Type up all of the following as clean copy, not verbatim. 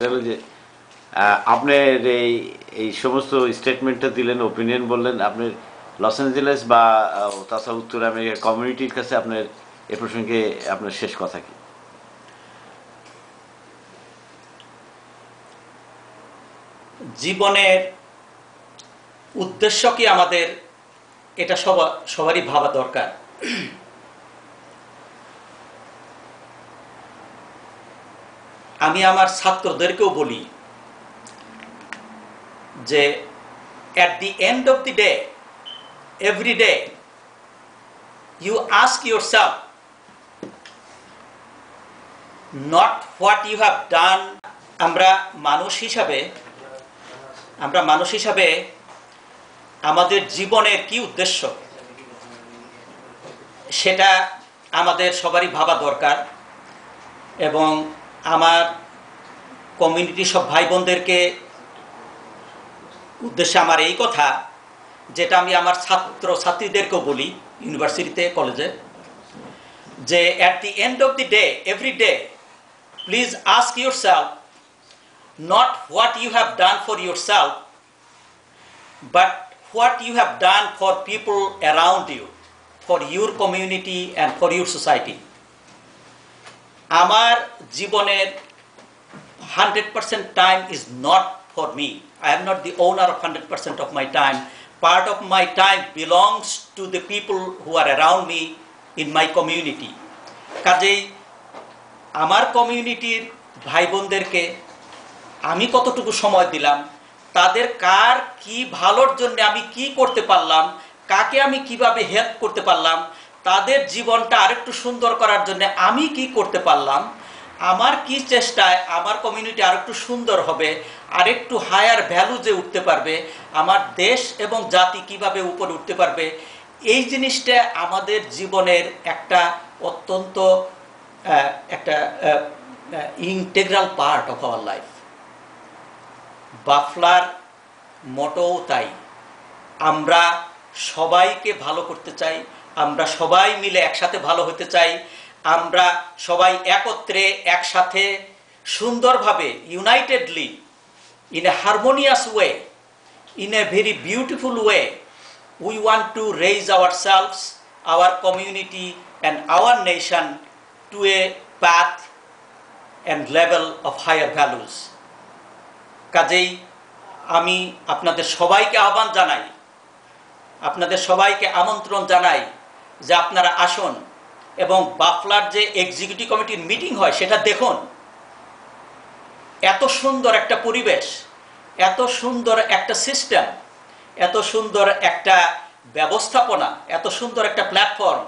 গেল যে আপনার এই সমস্ত স্টেটমেন্টটা দিলেন, ওপিনিয়ন বললেন, আপনি লস অ্যাঞ্জেলেস বা তাছাড়া উত্তর আমেরিকার কমিউনিটির কাছে আপনার এ প্রসঙ্গে আপনার শেষ কথা কি? জীবনের উদ্দেশ্য কি আমাদের, এটা সবারই ভাবা দরকার। আমি আমার ছাত্রদেরকেও বলি যে at the end of the day, every day you ask yourself not what you have done. আমরা মানুষ হিসাবে আমাদের জীবনের কি উদ্দেশ্য সেটা আমাদের সবারই ভাবা দরকার। এবং আমার কমিউনিটি সব ভাই বোনদেরকে উদ্দেশ্যে আমার এই কথা, যেটা আমি আমার ছাত্রছাত্রীদেরকেও বলি ইউনিভার্সিটিতে, কলেজে, যে at the end of the day, every day, please ask yourself not what you have done for yourself, but what you have done for people around you, for your community and for your society. আমার জীবনের 100% time is not for me. I am not the owner of 100% of my time. Part of my time belongs to the people who are around me in my community. কাজেই আমার কমিউনিটির ভাই বোনদেরকে আমি কতটুকু সময় দিলাম, তাদের কার কি ভালোর জন্য আমি কি করতে পারলাম, কাকে আমি কিভাবে হেল্প করতে পারলাম, তাদের জীবনটা আরেকটু সুন্দর করার জন্য আমি কি করতে পারলাম, আমার কি চেষ্টায় আমার কমিউনিটি আরেকটু সুন্দর হবে, আরেকটু হায়ার ভ্যালু যে উঠতে পারবে, আমার দেশ এবং জাতি কিভাবে উপরে উঠতে পারবে, এই জিনিসটা আমাদের জীবনের একটা অত্যন্ত একটা integral part of our life. বাফলার মোটোও তাই। আমরা সবাইকে ভালো করতে চাই, আমরা সবাই মিলে একসাথে ভালো হতে চাই, আমরা সবাই একত্রে একসাথে সুন্দরভাবে unitedly in a harmonious way, in a very beautiful way we want to raise ourselves, our community and our nation to a path and level of higher values. কাজেই আমি আপনাদের সবাইকে আহ্বান জানাই, আপনাদের সবাইকে আমন্ত্রণ জানাই যে আপনারা আসুন এবং বাফলার যে এক্সিকিউটিভ কমিটির মিটিং হয় সেটা দেখুন। এত সুন্দর একটা পরিবেশ, এত সুন্দর একটা সিস্টেম, এত সুন্দর একটা ব্যবস্থাপনা, এত সুন্দর একটা প্ল্যাটফর্ম,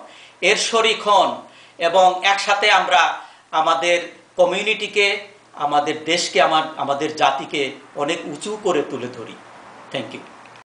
এর শরিক হন এবং একসাথে আমরা আমাদের কমিউনিটিকে, আমাদের দেশকে, আমাদের জাতিকে অনেক উঁচু করে তুলে ধরি। Thank you.